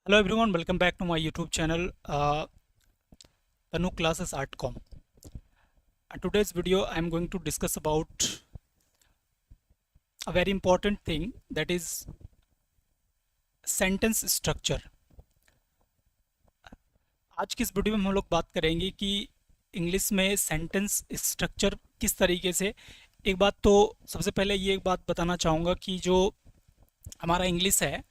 Hello everyone, welcome back to my YouTube channel Tanu Classes Artcom. In today's video, I am going to discuss about a very important thing, that is sentence structure. आज की इस video में हम लोग बात करेंगे कि English में सेंटेंस स्ट्रक्चर किस तरीके से। एक बात तो सबसे पहले ये एक बात बताना चाहूँगा कि जो हमारा इंग्लिश है,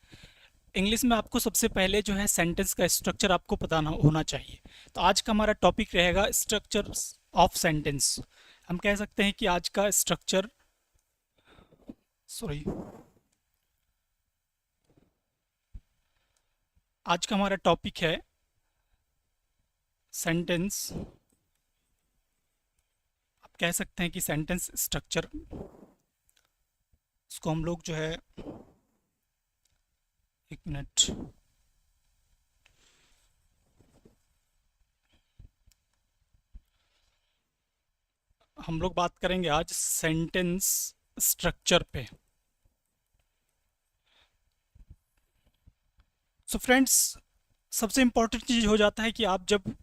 इंग्लिश में आपको सबसे पहले जो है सेंटेंस का स्ट्रक्चर आपको पता होना चाहिए। तो आज का हमारा टॉपिक रहेगा स्ट्रक्चर ऑफ सेंटेंस। हम कह सकते हैं कि आज का स्ट्रक्चर आज का हमारा टॉपिक है सेंटेंस। आप कह सकते हैं कि सेंटेंस स्ट्रक्चर, इसको हम लोग जो है, एक मिनट, हम लोग बात करेंगे आज सेंटेंस स्ट्रक्चर पे। सो फ्रेंड्स, सबसे इम्पोर्टेंट चीज़ हो जाता है कि आप जब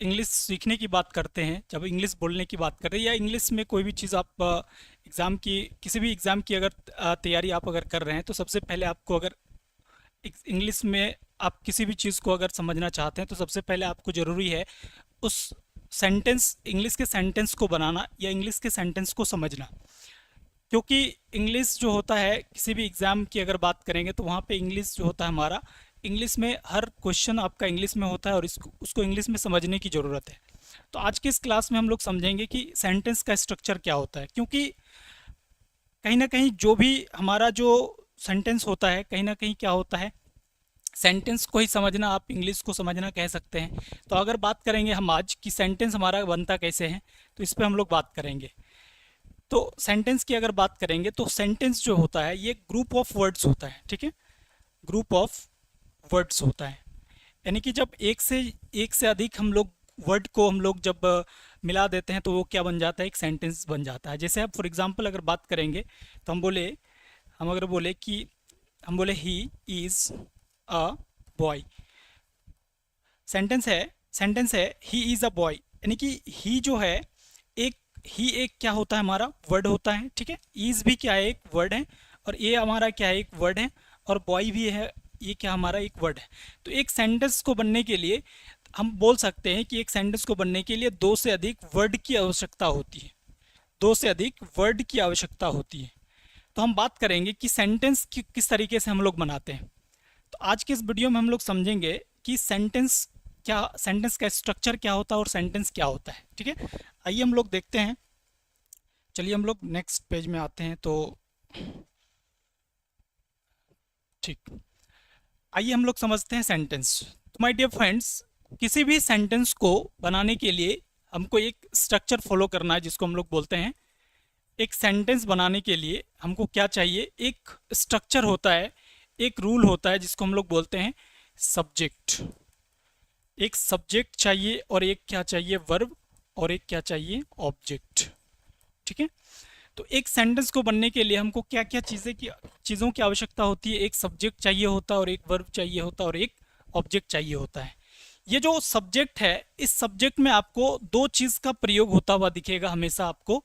इंग्लिश सीखने की बात करते हैं, जब इंग्लिश बोलने की बात करते हैं, या इंग्लिश में कोई भी चीज़ आप एग्ज़ाम की, किसी भी एग्ज़ाम की अगर तैयारी आप अगर कर रहे हैं, तो सबसे पहले आपको अगर इंग्लिश में आप किसी भी चीज़ को अगर समझना चाहते हैं, तो सबसे पहले आपको ज़रूरी है उस सेंटेंस, इंग्लिश के सेंटेंस को बनाना या इंग्लिश के सेंटेंस को समझना। क्योंकि इंग्लिश जो होता है, किसी भी एग्ज़ाम की अगर बात करेंगे तो वहाँ पे इंग्लिश जो होता है हमारा, इंग्लिश में हर क्वेश्चन आपका इंग्लिश में होता है और उसको इंग्लिश में समझने की ज़रूरत है। तो आज के इस क्लास में हम लोग समझेंगे कि सेंटेंस का स्ट्रक्चर क्या होता है। क्योंकि कहीं ना कहीं जो भी हमारा जो सेंटेंस होता है, कहीं ना कहीं क्या होता है, सेंटेंस को ही समझना, आप इंग्लिश को समझना कह सकते हैं। तो अगर बात करेंगे हम आज कि सेंटेंस हमारा बनता कैसे है, तो इस पर हम लोग बात करेंगे। तो सेंटेंस की अगर बात करेंगे तो सेंटेंस जो होता है ये ग्रुप ऑफ वर्ड्स होता है, ठीक है, ग्रुप ऑफ वर्ड्स होता है। यानी कि जब एक से अधिक हम लोग वर्ड को हम लोग जब मिला देते हैं तो वो क्या बन जाता है, एक सेंटेंस बन जाता है। जैसे आप फॉर एग्जांपल अगर बात करेंगे तो हम अगर बोले कि हम बोले he is a boy, sentence है ही इज़ अ बॉय, यानी कि ही जो है, एक ही एक क्या होता है हमारा वर्ड होता है, ठीक है। इज़ भी क्या है, एक वर्ड है, और ये हमारा क्या है, एक वर्ड है, और बॉय भी है, ये क्या हमारा एक वर्ड है। तो एक सेंटेंस को बनने के लिए हम बोल सकते हैं कि एक सेंटेंस को बनने के लिए दो से अधिक वर्ड की आवश्यकता होती है, दो से अधिक वर्ड की आवश्यकता होती है। तो हम बात करेंगे कि सेंटेंस किस तरीके से हम लोग बनाते हैं। तो आज के इस वीडियो में हम लोग समझेंगे कि सेंटेंस का स्ट्रक्चर क्या होता है और सेंटेंस क्या होता है, ठीक है। आइए हम लोग देखते हैं। चलिए हम लोग नेक्स्ट पेज में आते हैं। तो ठीक, आइए हम लोग समझते हैं सेंटेंस। तो माय डियर फ्रेंड्स, किसी भी सेंटेंस को बनाने के लिए हमको एक स्ट्रक्चर फॉलो करना है, जिसको हम लोग बोलते हैं, एक सेंटेंस बनाने के लिए हमको क्या चाहिए, एक स्ट्रक्चर होता है, एक रूल होता है, जिसको हम लोग बोलते हैं सब्जेक्ट। एक सब्जेक्ट चाहिए और एक क्या चाहिए, वर्ब, और एक क्या चाहिए, ऑब्जेक्ट, ठीक है। तो एक सेंटेंस को बनने के लिए हमको क्या क्या चीज़ों की आवश्यकता होती है। एक सब्जेक्ट चाहिए होता है, और एक वर्ब चाहिए होता है, और एक ऑब्जेक्ट चाहिए होता है। ये जो सब्जेक्ट है, इस सब्जेक्ट में आपको दो चीज़ का प्रयोग होता हुआ दिखेगा हमेशा। आपको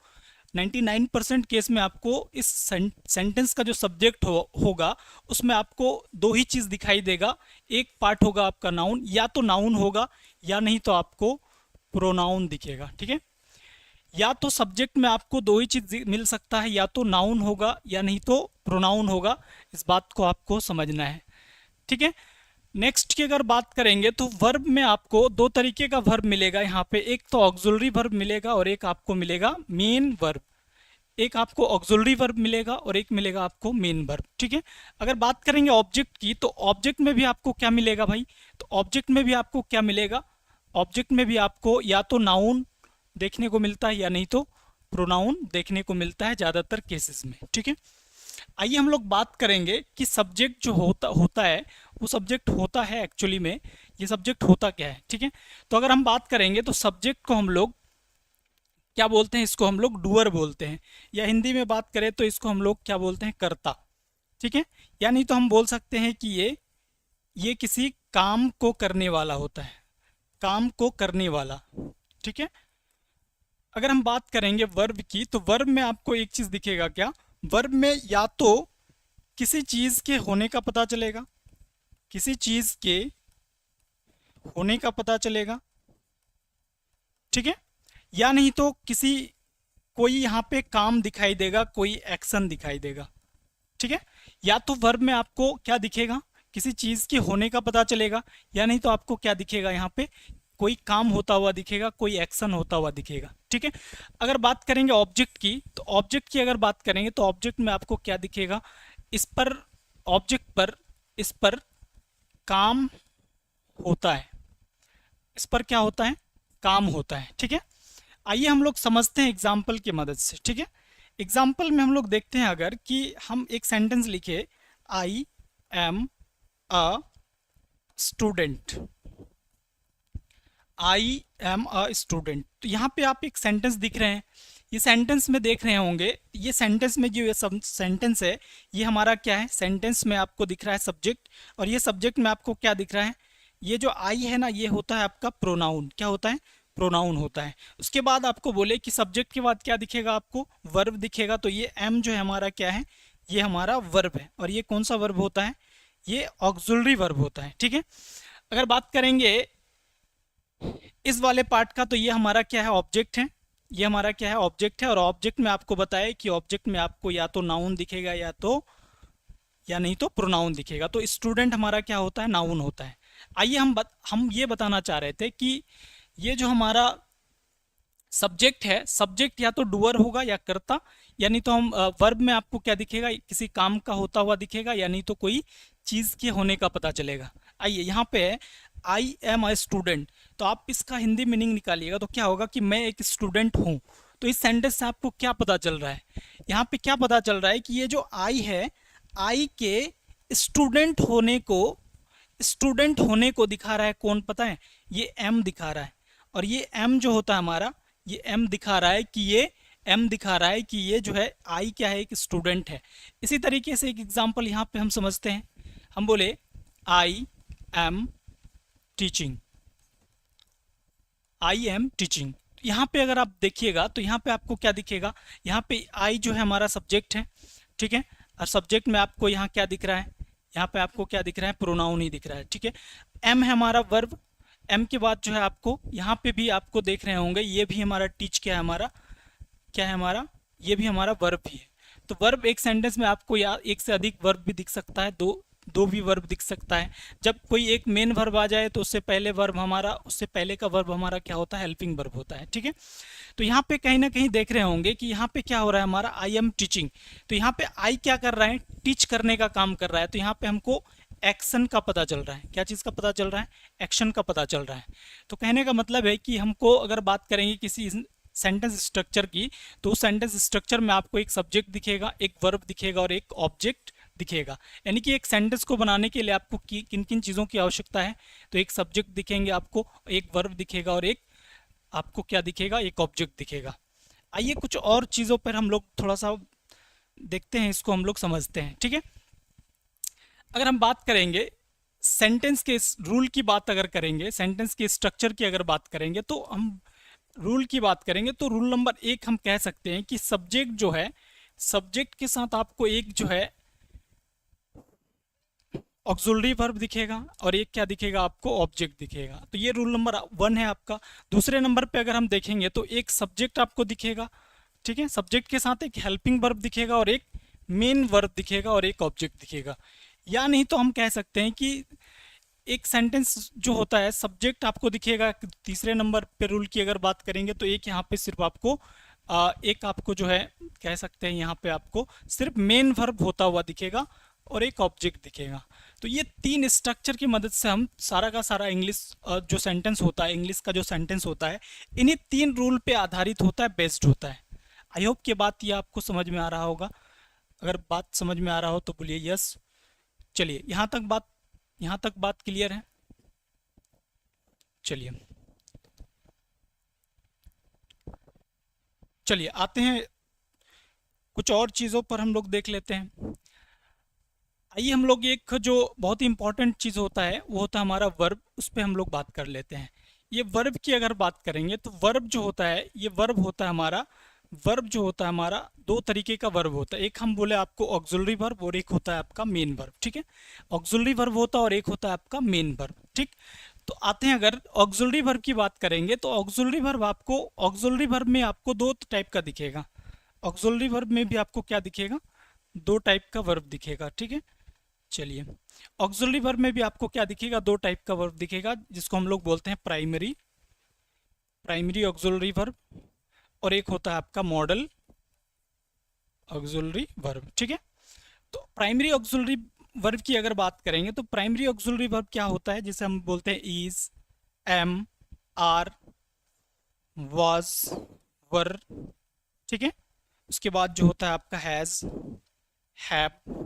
99% केस में आपको इस सेंटेंस का जो सब्जेक्ट होगा, उसमें आपको दो ही चीज़ दिखाई देगा। एक पार्ट होगा आपका नाउन, या तो नाउन होगा या नहीं तो आपको प्रोनाउन दिखेगा, ठीक है। या तो सब्जेक्ट में आपको दो ही चीज़ मिल सकता है, या तो नाउन होगा या नहीं तो प्रोनाउन होगा। इस बात को आपको समझना है, ठीक है। नेक्स्ट की अगर बात करेंगे तो वर्ब में आपको दो तरीके का वर्ब मिलेगा यहाँ पे। एक तो ऑक्सिलरी वर्ब मिलेगा और एक आपको मिलेगा मेन वर्ब। एक आपको ऑक्सिलरी वर्ब मिलेगा और एक मिलेगा आपको मेन वर्ब, ठीक है। अगर बात करेंगे ऑब्जेक्ट की, तो ऑब्जेक्ट में भी आपको क्या मिलेगा भाई, तो ऑब्जेक्ट में भी आपको क्या मिलेगा, ऑब्जेक्ट में भी आपको या तो नाउन देखने को मिलता है या नहीं तो प्रोनाउन देखने को मिलता है ज़्यादातर केसेस में, ठीक है। आइए हम लोग बात करेंगे कि सब्जेक्ट जो होता होता है, वो सब्जेक्ट होता है एक्चुअली में, ये सब्जेक्ट होता क्या है, ठीक है। तो अगर हम बात करेंगे तो सब्जेक्ट को हम लोग क्या बोलते हैं, इसको हम लोग डूअर बोलते हैं, या हिंदी में बात करें तो इसको हम लोग क्या बोलते हैं, कर्ता, ठीक है। या नहीं तो हम बोल सकते हैं कि ये किसी काम को करने वाला होता है, काम को करने वाला। ठीक है। अगर हम बात करेंगे वर्ब की, तो वर्ब में आपको एक चीज दिखेगा क्या, वर्ब में या तो किसी चीज के होने का पता चलेगा, किसी चीज के होने का पता चलेगा, ठीक है, या नहीं तो किसी कोई यहाँ पे काम दिखाई देगा, कोई एक्शन दिखाई देगा। ठीक है। या तो वर्ब में आपको क्या दिखेगा, किसी चीज के होने का पता चलेगा, या नहीं तो आपको क्या दिखेगा, यहाँ पे कोई काम होता हुआ दिखेगा, कोई एक्शन होता हुआ दिखेगा। ठीक है। अगर बात करेंगे ऑब्जेक्ट की, तो ऑब्जेक्ट की अगर बात करेंगे तो ऑब्जेक्ट में आपको क्या दिखेगा, इस पर, ऑब्जेक्ट पर, इस पर काम होता है, इस पर क्या होता है, काम होता है। ठीक है। आइए हम लोग समझते हैं एग्जाम्पल की मदद से। ठीक है। एग्जाम्पल में हम लोग देखते हैं, अगर कि हम एक सेंटेंस लिखे, I am a student, I am a student, तो यहाँ पे आप एक सेंटेंस दिख रहे हैं, ये सेंटेंस में देख रहे होंगे, ये सेंटेंस में जो ये सब सेंटेंस है, ये हमारा क्या है, सेंटेंस में आपको दिख रहा है सब्जेक्ट, और ये सब्जेक्ट में आपको क्या दिख रहा है, ये जो आई है ना, ये होता है आपका प्रोनाउन। क्या होता है, प्रोनाउन होता है। उसके बाद आपको बोले कि सब्जेक्ट के बाद क्या दिखेगा, आपको वर्ब दिखेगा, तो ये एम जो है हमारा क्या है, ये हमारा वर्ब है। और ये कौन सा वर्ब होता है, ये ऑक्सिलरी वर्ब होता है। ठीक है। अगर बात करेंगे इस वाले पार्ट का, तो ये हमारा क्या है, ऑब्जेक्ट है, ये हमारा क्या है, ऑब्जेक्ट है। और ऑब्जेक्ट में आपको बताया कि ऑब्जेक्ट में आपको या तो नाउन दिखेगा, या नहीं तो प्रोनाउन दिखेगा। तो स्टूडेंट हमारा क्या होता है, नाउन होता है। आइए हम ये बताना चाह रहे थे कि ये जो हमारा सब्जेक्ट है, सब्जेक्ट या तो डूअर होगा या करता, यानी तो हम वर्ब में आपको क्या दिखेगा, किसी काम का होता हुआ दिखेगा, या नहीं तो कोई चीज के होने का पता चलेगा। आइए यहाँ पे आई एम अ स्टूडेंट, तो आप इसका हिंदी मीनिंग निकालिएगा, तो क्या होगा कि मैं एक स्टूडेंट हूँ। तो इस सेंटेंस से आपको क्या पता चल रहा है, यहाँ पे क्या पता चल रहा है कि ये जो आई है, आई के स्टूडेंट होने को, स्टूडेंट होने को दिखा रहा है कौन, पता है, ये एम दिखा रहा है। और ये एम जो होता है हमारा, ये एम दिखा रहा है कि ये एम दिखा रहा है कि ये जो है आई क्या है, एक स्टूडेंट है। इसी तरीके से एक एग्जांपल यहाँ पे हम समझते हैं, हम बोले I am teaching, I am teaching. यहाँ पे अगर आप देखिएगा तो यहाँ पे आपको क्या दिखेगा, यहाँ पे आई जो है हमारा सब्जेक्ट है। ठीक है। और सब्जेक्ट में आपको यहाँ क्या दिख रहा है, यहाँ पे आपको क्या दिख रहा है, प्रोनाउन ही दिख रहा है। ठीक है। एम है हमारा वर्ब, एम के बाद जो है आपको यहाँ पे भी आपको देख रहे होंगे, ये भी हमारा टीच क्या है, हमारा क्या है, हमारा ये भी हमारा वर्ब ही है। तो वर्ब एक सेंटेंस में आपको या एक से अधिक वर्ब भी दिख सकता है, दो दो भी वर्ब दिख सकता है। जब कोई एक मेन वर्ब आ जाए तो उससे पहले वर्ब हमारा, उससे पहले का वर्ब हमारा क्या होता है, हेल्पिंग वर्ब होता है। ठीक है। तो यहाँ पे कहीं ना कहीं देख रहे होंगे कि यहाँ पे क्या हो रहा है हमारा, आई एम टीचिंग। तो यहाँ पे आई क्या कर रहा है, टीच करने का काम कर रहा है। तो यहाँ पे हमको एक्शन का पता चल रहा है, क्या चीज़ का पता चल रहा है, एक्शन का पता चल रहा है। तो कहने का मतलब है कि हमको अगर बात करेंगे किसी सेंटेंस स्ट्रक्चर की, तो उस सेंटेंस स्ट्रक्चर में आपको एक सब्जेक्ट दिखेगा, एक वर्ब दिखेगा और एक ऑब्जेक्ट दिखेगा। यानी कि एक सेंटेंस को बनाने के लिए आपको किन किन चीज़ों की आवश्यकता है, तो एक सब्जेक्ट दिखेंगे आपको, एक वर्ब दिखेगा और एक आपको क्या दिखेगा, एक ऑब्जेक्ट दिखेगा। आइए कुछ और चीज़ों पर हम लोग थोड़ा सा देखते हैं, इसको हम लोग समझते हैं। ठीक है। अगर हम बात करेंगे सेंटेंस के रूल की बात अगर करेंगे, सेंटेंस के स्ट्रक्चर की अगर बात करेंगे, तो हम रूल की बात करेंगे तो रूल नंबर 1 हम कह सकते हैं कि सब्जेक्ट जो है, सब्जेक्ट के साथ आपको एक जो है ऑक्सिलरी वर्ब दिखेगा और एक क्या दिखेगा आपको, ऑब्जेक्ट दिखेगा। तो ये रूल नंबर 1 है आपका। दूसरे नंबर पे अगर हम देखेंगे तो एक सब्जेक्ट आपको दिखेगा, ठीक है, सब्जेक्ट के साथ एक हेल्पिंग वर्ब दिखेगा और एक मेन वर्ब दिखेगा और एक ऑब्जेक्ट दिखेगा। या नहीं तो हम कह सकते हैं कि एक सेंटेंस जो होता है, सब्जेक्ट आपको दिखेगा। तीसरे नंबर पे रूल की अगर बात करेंगे तो एक यहाँ पे सिर्फ आपको एक आपको जो है कह सकते हैं, यहाँ पे आपको सिर्फ मेन वर्ब होता हुआ दिखेगा और एक ऑब्जेक्ट दिखेगा। तो ये 3 स्ट्रक्चर की मदद से हम सारा का सारा इंग्लिश जो सेंटेंस होता है, इंग्लिश का जो सेंटेंस होता है, इन्हीं 3 रूल पे आधारित होता है, बेस्ड होता है। आई होप कि बात ये आपको समझ में आ रहा होगा। अगर बात समझ में आ रहा हो तो बोलिए यस। चलिए यहाँ तक बात क्लियर है। चलिए आते हैं कुछ और चीज़ों पर, हम लोग देख लेते हैं। आइए हम लोग एक जो बहुत ही इंपॉर्टेंट चीज़ होता है वो होता है हमारा वर्ब, उस पर हम लोग बात कर लेते हैं। ये वर्ब की अगर बात करेंगे तो वर्ब जो होता है, ये वर्ब होता है हमारा, वर्ब जो होता है हमारा दो तरीके का वर्ब होता है। एक हम बोले आपको ऑक्सिलरी वर्ब और एक होता है आपका मेन वर्ब, ठीक है। ऑक्सिलरी वर्ब होता है और एक होता है आपका मेन वर्ब, ठीक। तो आते हैं अगर ऑक्सिलरी वर्ब की बात करेंगे तो ऑक्सिलरी वर्ब आपको, ऑक्सिलरी वर्ब में आपको दो टाइप का दिखेगा। ऑक्सिलरी वर्ब में भी आपको क्या दिखेगा, दो टाइप का वर्ब दिखेगा, ठीक है। चलिए, ऑक्सिलरी वर्ब में भी आपको क्या दिखेगा, दो टाइप का वर्ब दिखेगा, जिसको हम लोग बोलते हैं प्राइमरी, प्राइमरी ऑक्सिलरी वर्ब, और एक होता है आपका मॉडल ऑक्सिलरी वर्ब, ठीक है। तो प्राइमरी ऑक्सिलरी वर्ब की अगर बात करेंगे तो प्राइमरी ऑक्सिलरी वर्ब क्या होता है, जिसे हम बोलते हैं इज, एम, आर, वाज, वर, ठीक है। उसके बाद जो होता है आपका हैज़, हैव,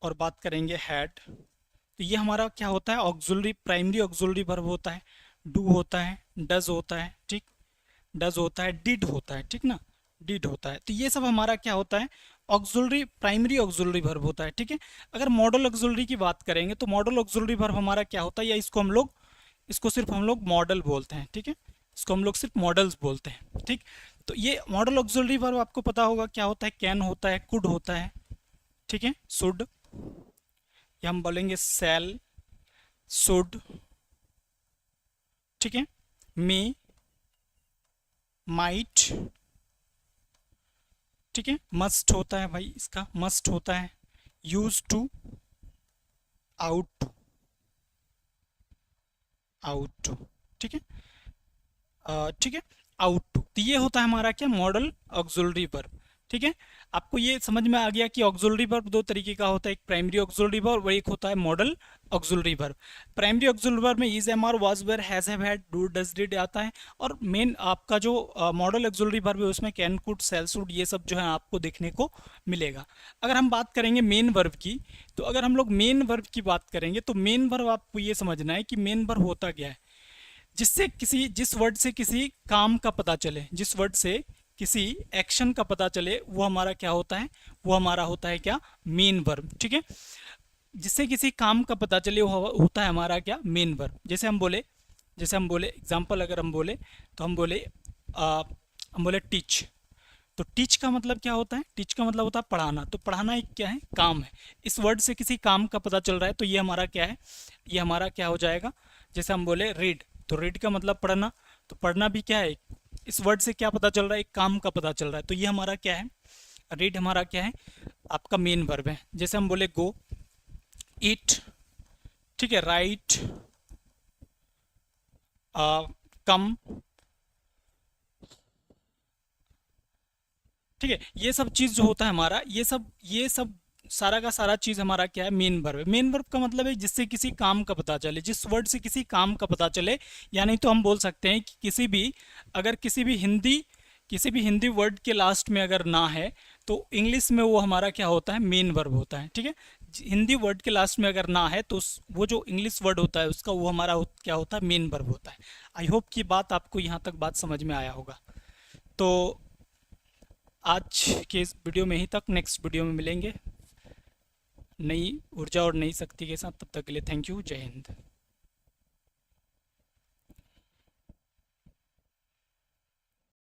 और बात करेंगे हैड। तो ये हमारा क्या होता है, ऑक्सिलरी, प्राइमरी ऑक्सिलरी वर्ब होता है। डू होता है, डज होता है, ठीक, डज होता है, डिड होता है, ठीक ना, डिड होता है। तो ये सब हमारा क्या होता है, ऑक्सिलरी, प्राइमरी ऑक्सिलरी वर्ब होता है, ठीक है। अगर मॉडल ऑक्सिलरी की बात करेंगे तो मॉडल ऑक्सिलरी वर्ब हमारा क्या होता है, या इसको हम लोग, इसको सिर्फ हम लोग मॉडल बोलते हैं, ठीक है। इसको हम लोग सिर्फ मॉडल्स बोलते हैं, ठीक। तो ये मॉडल ऑक्सिलरी वर्ब आपको पता होगा क्या होता है, कैन होता है, कुड होता है, ठीक है, शुड, या हम बोलेंगे सेल, शुड, ठीक है, मे, माइट, ठीक है, मस्ट होता है भाई, इसका मस्ट होता है, use to, out to, out to, ठीक है, ठीक है, आउट टू। तो ये होता है हमारा क्या, मॉडल ऑक्सिलरी वर्ब, ठीक है। आपको ये समझ में आ गया कि ऑक्सिलरी वर्ब दो तरीके का होता है, एक प्राइमरी ऑक्सिलरी वर्ब और एक होता है modal auxiliary verb. Primary auxiliary verb में is, am, are, was, were, has, have, had, do, does, did आता है। और मेन आपका जो मॉडल ऑक्सिलरी वर्ब है उसमें कैन, कुड, सेल, शुड, ये सब जो है आपको देखने को मिलेगा। अगर हम बात करेंगे मेन वर्ब की, तो अगर हम लोग मेन वर्ब की बात करेंगे तो मेन वर्ब आपको ये समझना है कि मेन वर्ब होता क्या है, जिससे किसी, जिस वर्ड से किसी काम का पता चले, जिस वर्ड से किसी एक्शन का पता चले, वो हमारा क्या होता है, वो हमारा होता है क्या, मेन वर्ब, ठीक है। जिससे किसी काम का पता चले वो होता है हमारा क्या, मेन वर्ब। जैसे हम बोले, जैसे हम बोले एग्जाम्पल अगर हम बोले तो हम बोले हम बोले टीच। तो टीच का मतलब क्या होता है, टीच का मतलब होता है पढ़ाना। तो पढ़ाना एक क्या है, काम है। इस वर्ड से किसी काम का पता चल रहा है तो ये हमारा क्या है, ये हमारा क्या हो जाएगा। जैसे हम बोले रीड, तो रीड का मतलब पढ़ना, तो पढ़ना भी क्या है, इस वर्ड से क्या पता चल रहा है, एक काम का पता चल रहा है। तो ये हमारा क्या है, रीड हमारा क्या है, आपका मेन वर्ब है। जैसे हम बोले गो, ईट, ठीक है, राइट, कम, ठीक है। ये सब चीज़ जो होता है हमारा, ये सब सारा का सारा चीज़ हमारा क्या है, मेन वर्ब है। मेन वर्ब का मतलब है जिससे किसी काम का पता चले, जिस वर्ड से किसी काम का पता चले। या नहीं तो हम बोल सकते हैं कि किसी भी, अगर किसी भी हिंदी वर्ड के लास्ट में अगर ना है तो इंग्लिश में वो हमारा क्या होता है, मेन वर्ब होता है, ठीक है। हिंदी वर्ड के लास्ट में अगर ना है तो वो जो इंग्लिश वर्ड होता है उसका वो हमारा क्या होता है, मेन वर्ब होता है। आई होप कि बात आपको यहाँ तक बात समझ में आया होगा। तो आज के इस वीडियो में ही तक, नेक्स्ट वीडियो में मिलेंगे नई ऊर्जा और नई शक्ति के साथ। तब तक के लिए थैंक यू, जय हिंद।